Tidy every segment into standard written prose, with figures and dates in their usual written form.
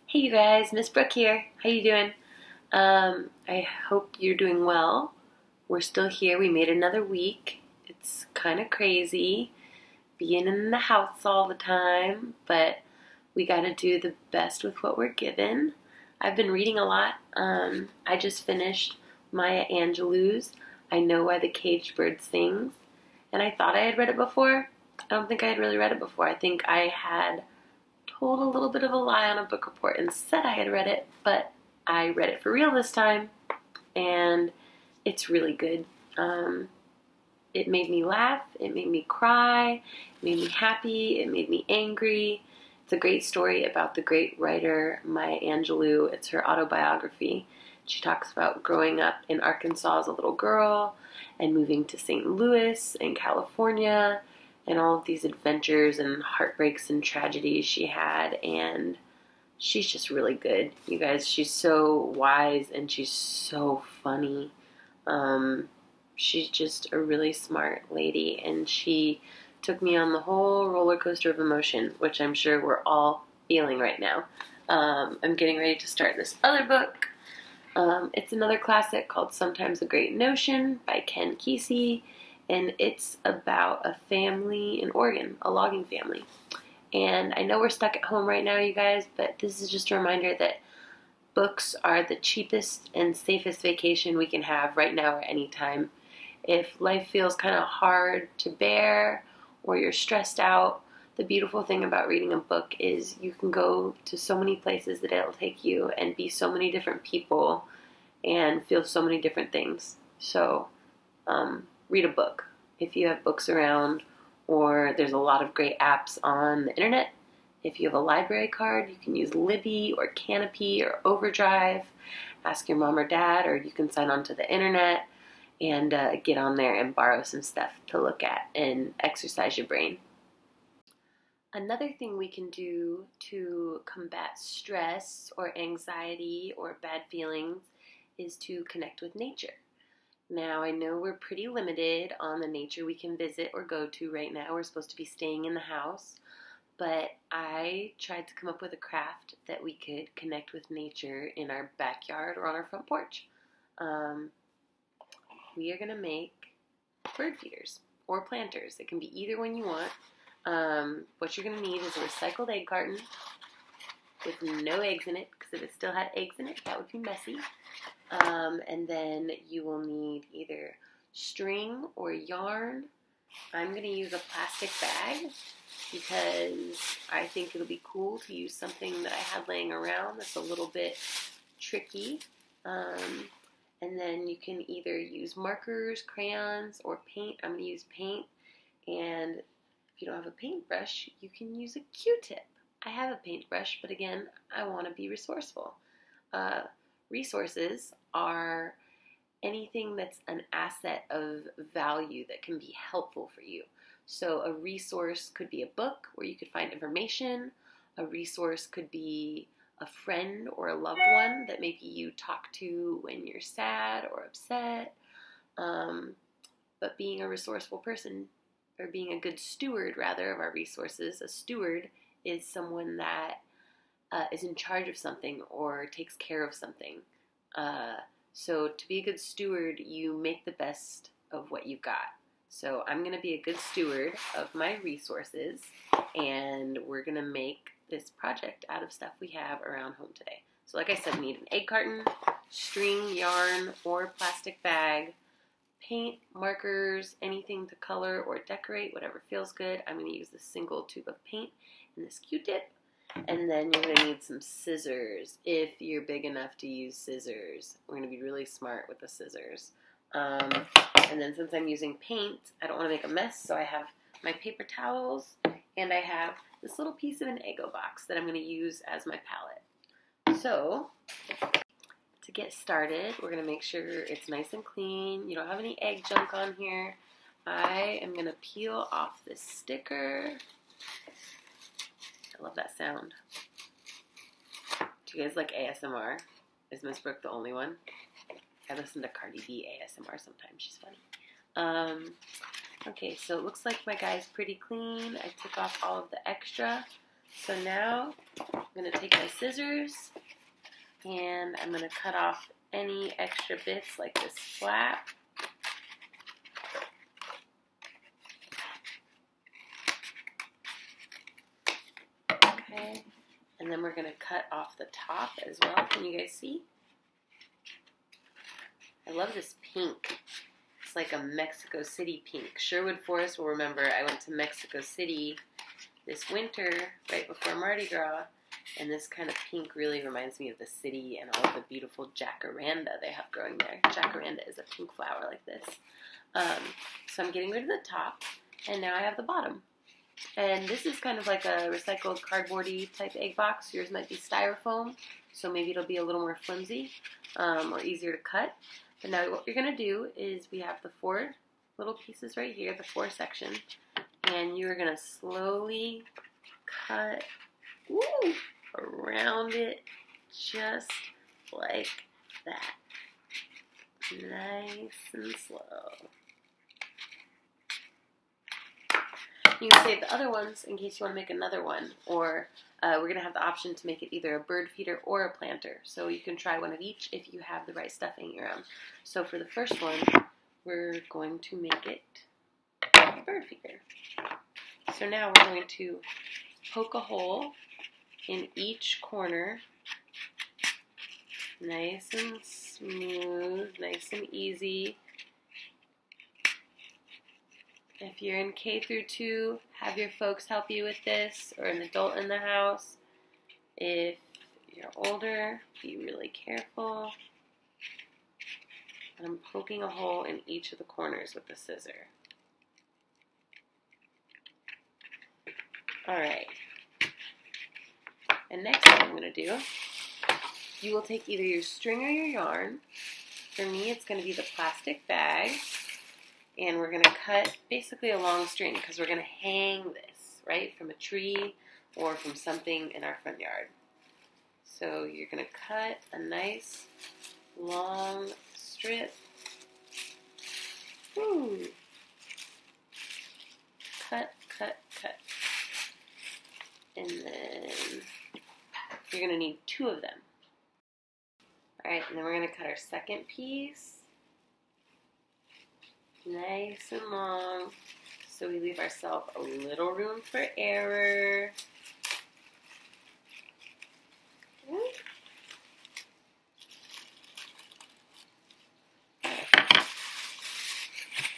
Hey you guys, Miss Brooke here. How you doing? I hope you're doing well. We're still here. We made another week. It's kind of crazy being in the house all the time, but we got to do the best with what we're given. I've been reading a lot. I just finished Maya Angelou's I Know Why the Caged Bird Sings, and I thought I had read it before. I don't think I had really read it before. I think I had told a little bit of a lie on a book report and said I had read it, but I read it for real this time, and it's really good. It made me laugh, it made me cry, it made me happy, it made me angry. It's a great story about the great writer Maya Angelou. It's her autobiography. She talks about growing up in Arkansas as a little girl and moving to St. Louis in California, and all of these adventures and heartbreaks and tragedies she had, and she's just really good. You guys, she's so wise and she's so funny. She's just a really smart lady, and she took me on the whole roller coaster of emotion, which I'm sure we're all feeling right now. I'm getting ready to start this other book. It's another classic called Sometimes a Great Notion by Ken Kesey. And it's about a family in Oregon, a logging family. And I know we're stuck at home right now, you guys, but this is just a reminder that books are the cheapest and safest vacation we can have right now or anytime. If life feels kind of hard to bear or you're stressed out, the beautiful thing about reading a book is you can go to so many places that it'll take you and be so many different people and feel so many different things. So, read a book if you have books around, or there's a lot of great apps on the internet. If you have a library card, you can use Libby or Canopy or Overdrive. Ask your mom or dad, or you can sign on to the internet and get on there and borrow some stuff to look at and exercise your brain. Another thing we can do to combat stress or anxiety or bad feelings is to connect with nature. Now, I know we're pretty limited on the nature we can visit or go to right now. We're supposed to be staying in the house, but I tried to come up with a craft that we could connect with nature in our backyard or on our front porch. We are going to make bird feeders or planters. It can be either one you want. What you're going to need is a recycled egg carton with no eggs in it, because if it still had eggs in it, that would be messy. And then you will need either string or yarn. I'm going to use a plastic bag because I think it'll be cool to use something that I had laying around that's a little bit tricky. And then you can either use markers, crayons, or paint. I'm going to use paint. And if you don't have a paintbrush, you can use a Q-tip. I have a paintbrush, but again, I want to be resourceful. Resources are anything that's an asset of value that can be helpful for you. So a resource could be a book where you could find information. A resource could be a friend or a loved one that maybe you talk to when you're sad or upset. But being a resourceful person, or being a good steward rather of our resources, a steward is someone that is in charge of something or takes care of something. So to be a good steward, you make the best of what you've got. So I'm going to be a good steward of my resources, and we're going to make this project out of stuff we have around home today. So like I said, we need an egg carton, string, yarn, or plastic bag, paint, markers, anything to color or decorate, whatever feels good. I'm going to use this single tube of paint and this Q-tip. And then you're going to need some scissors if you're big enough to use scissors. We're going to be really smart with the scissors. And then since I'm using paint, I don't want to make a mess, so I have my paper towels, and I have this little piece of an Eggo box that I'm going to use as my palette. So, to get started, we're going to make sure it's nice and clean. You don't have any egg junk on here. I am going to peel off this sticker. I love that sound. Do you guys like ASMR? Is Miss Brooke the only one? I listen to Cardi B ASMR sometimes. She's funny. Okay, so it looks like my guy's pretty clean. I took off all of the extra. So now I'm going to take my scissors and I'm going to cut off any extra bits like this flap. Okay, and then we're going to cut off the top as well. Can you guys see? I love this pink. It's like a Mexico City pink. Sherwood Forest will remember I went to Mexico City this winter right before Mardi Gras, and this kind of pink really reminds me of the city and all of the beautiful jacaranda they have growing there. Jacaranda is a pink flower like this. So I'm getting rid of the top, and now I have the bottom. And this is kind of like a recycled cardboardy type egg box. Yours might be styrofoam, so maybe it'll be a little more flimsy or easier to cut. But now what you're going to do is we have the 4 little pieces right here, the 4 section, and you're going to slowly cut around it just like that. Nice and slow. You can save the other ones in case you want to make another one, or we're going to have the option to make it either a bird feeder or a planter. So you can try one of each if you have the right stuff hanging around. So for the first one, we're going to make it a bird feeder. So now we're going to poke a hole in each corner. Nice and smooth, nice and easy. If you're in K through 2, have your folks help you with this, or an adult in the house. If you're older, be really careful. And I'm poking a hole in each of the corners with the scissor. Alright. And next what I'm going to do, you will take either your string or your yarn. For me, it's going to be the plastic bag. And we're going to cut basically a long string because we're going to hang this, right, from a tree or from something in our front yard. So you're going to cut a nice long strip. Woo. Cut, cut, cut. And then you're going to need 2 of them. All right, and then we're going to cut our second piece. Nice and long, so we leave ourselves a little room for error.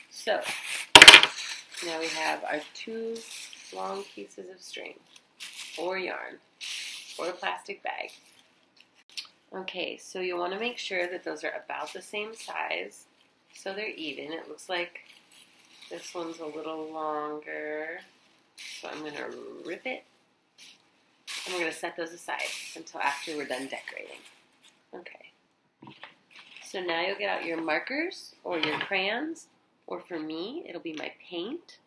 So, now we have our 2 long pieces of string, or yarn, or a plastic bag. Okay, so you'll want to make sure that those are about the same size. So they're even. It looks like this one's a little longer. So I'm going to rip it. And we're going to set those aside until after we're done decorating. Okay. So now you'll get out your markers or your crayons. Or for me, it'll be my paint.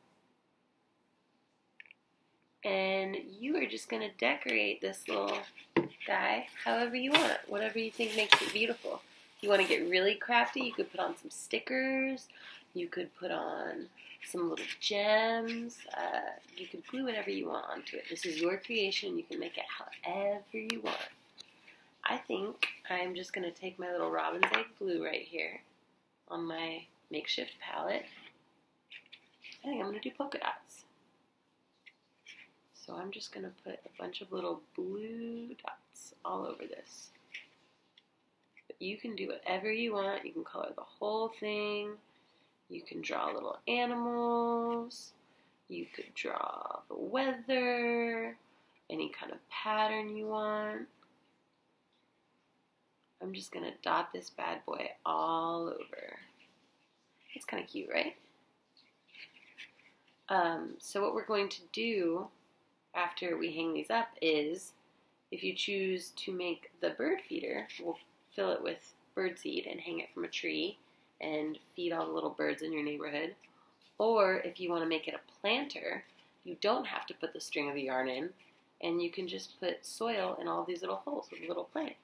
And you are just going to decorate this little guy however you want. Whatever you think makes it beautiful. You want to get really crafty, you could put on some stickers, you could put on some little gems, you could glue whatever you want onto it. This is your creation, you can make it however you want. I think I'm just going to take my little robin's egg glue right here on my makeshift palette. I think I'm going to do polka dots. So I'm just going to put a bunch of little blue dots all over this. You can do whatever you want. You can color the whole thing. You can draw little animals. You could draw the weather, any kind of pattern you want. I'm just going to dot this bad boy all over. It's kind of cute, right? So what we're going to do after we hang these up is, if you choose to make the bird feeder, we'll fill it with birdseed and hang it from a tree and feed all the little birds in your neighborhood. Or if you want to make it a planter, you don't have to put the string of the yarn in, and you can just put soil in all these little holes with a little plant.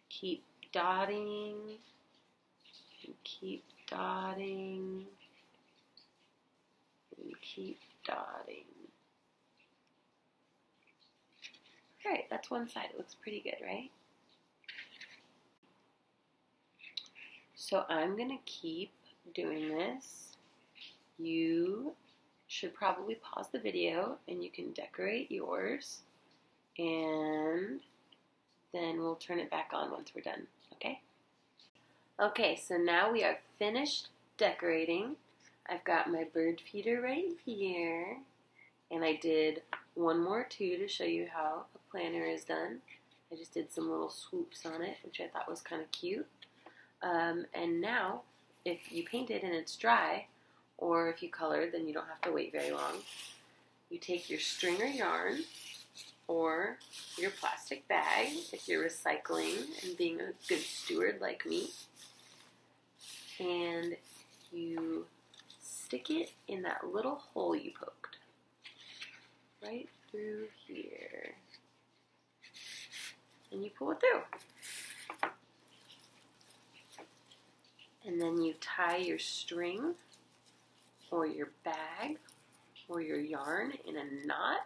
Keep dotting, and keep dotting, and keep dotting. Alright, that's one side. It looks pretty good, right? So I'm going to keep doing this. You should probably pause the video and you can decorate yours. And then we'll turn it back on once we're done, okay? Okay, so now we are finished decorating. I've got my bird feeder right here. And I did one more too to show you how a planner is done. I just did some little swoops on it, which I thought was kind of cute. And now, if you painted and it's dry, or if you colored, then you don't have to wait very long. You take your string or yarn, or your plastic bag, if you're recycling and being a good steward like me, and you stick it in that little hole you poked. Right through here. And you pull it through. And then you tie your string or your bag or your yarn in a knot.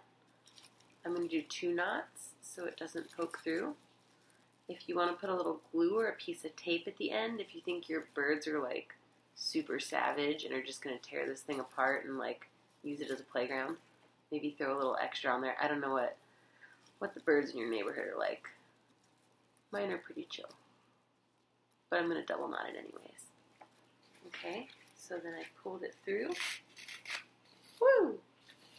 I'm going to do 2 knots so it doesn't poke through. If you want to put a little glue or a piece of tape at the end, if you think your birds are like super savage and are just going to tear this thing apart and like use it as a playground, maybe throw a little extra on there. I don't know what the birds in your neighborhood are like. Mine are pretty chill. But I'm going to double knot it anyways. Okay, so then I pulled it through. Woo!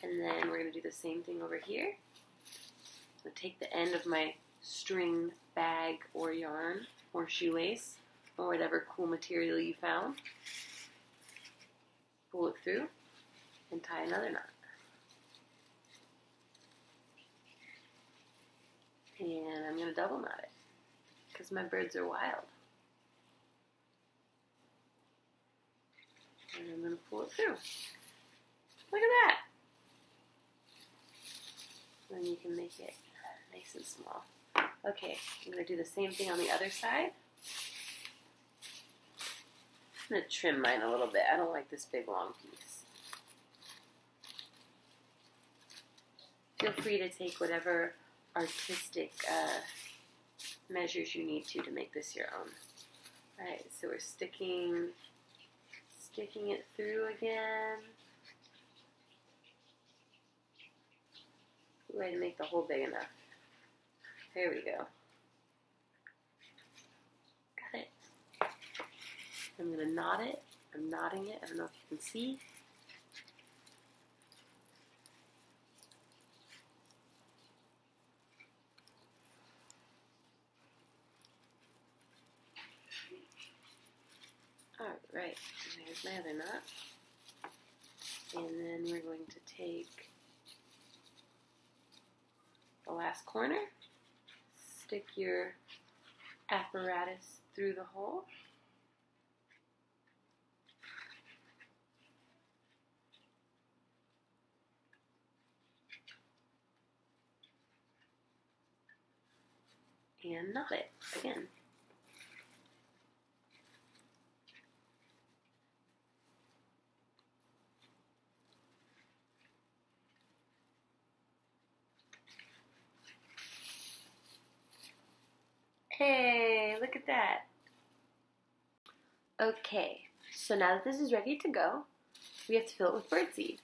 And then we're going to do the same thing over here. So take the end of my string, bag, or yarn, or shoelace, or whatever cool material you found. Pull it through and tie another knot. And I'm going to double knot it because my birds are wild. And I'm going to pull it through. Look at that. Then you can make it nice and small. Okay, I'm going to do the same thing on the other side. I'm going to trim mine a little bit. I don't like this big long piece. Feel free to take whatever artistic measures you need to make this your own. Alright, so we're sticking it through again. Way to make the hole big enough. There we go. Got it. I'm going to knot it. I'm knotting it. I don't know if you can see. Alright, there's my other knot. And then we're going to take the last corner, stick your apparatus through the hole. And knot it again. Hey, look at that. Okay, so now that this is ready to go, we have to fill it with birdseed.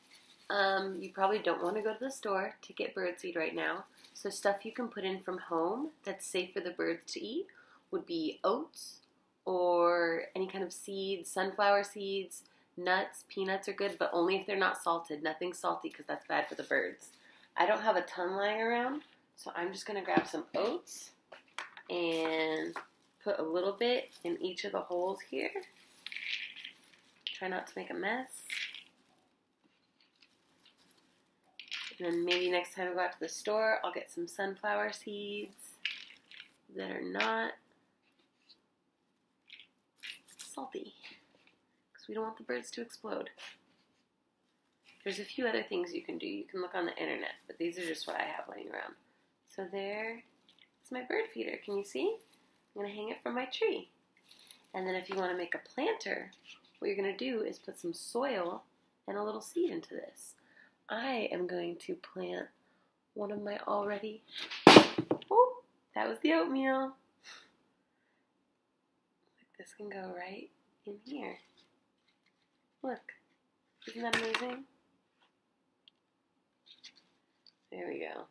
You probably don't want to go to the store to get birdseed right now, so stuff you can put in from home that's safe for the birds to eat would be oats or any kind of seeds, sunflower seeds, nuts, peanuts are good, but only if they're not salted. Nothing salty because that's bad for the birds. I don't have a ton lying around, so I'm just going to grab some oats and put a little bit in each of the holes here. Try not to make a mess. And then maybe next time I go out to the store, I'll get some sunflower seeds that are not salty, because we don't want the birds to explode. There's a few other things you can do. You can look on the internet, but these are just what I have laying around. So there is my bird feeder. Can you see? I'm going to hang it from my tree. And then if you want to make a planter, what you're going to do is put some soil and a little seed into this. I am going to plant one of my already, oh, that was the oatmeal. This can go right in here. Look, isn't that amazing? There we go.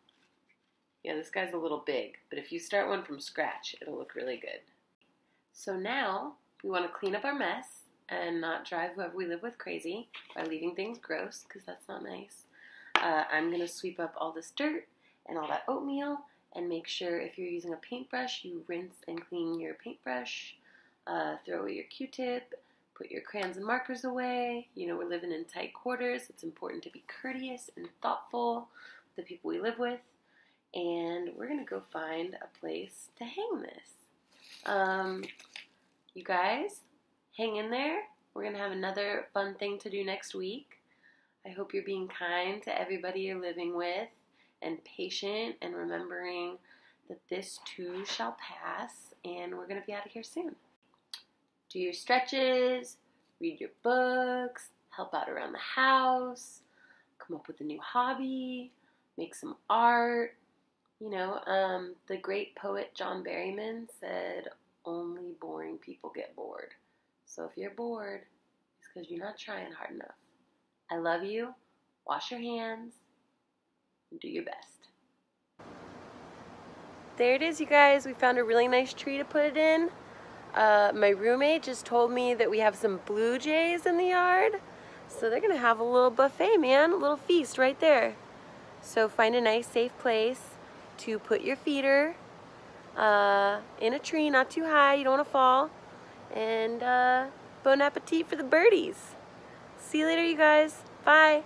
Yeah, this guy's a little big, but if you start one from scratch, it'll look really good. So now, we want to clean up our mess and not drive whoever we live with crazy by leaving things gross, because that's not nice. I'm going to sweep up all this dirt and all that oatmeal, and make sure if you're using a paintbrush, you rinse and clean your paintbrush, throw away your Q-tip, put your crayons and markers away. You know, we're living in tight quarters. It's important to be courteous and thoughtful with the people we live with. And we're going to go find a place to hang this. You guys, hang in there. We're going to have another fun thing to do next week. I hope you're being kind to everybody you're living with and patient and remembering that this too shall pass, and we're going to be out of here soon. Do your stretches, read your books, help out around the house, come up with a new hobby, make some art. You know, the great poet John Berryman said, only boring people get bored. So if you're bored, it's because you're not trying hard enough. I love you. Wash your hands and do your best. There it is, you guys. We found a really nice tree to put it in. My roommate just told me that we have some blue jays in the yard. So they're going to have a little buffet, man. A little feast right there. So find a nice, safe place to put your feeder in a tree, not too high. You don't want to fall. And bon appetit for the birdies. See you later, you guys. Bye.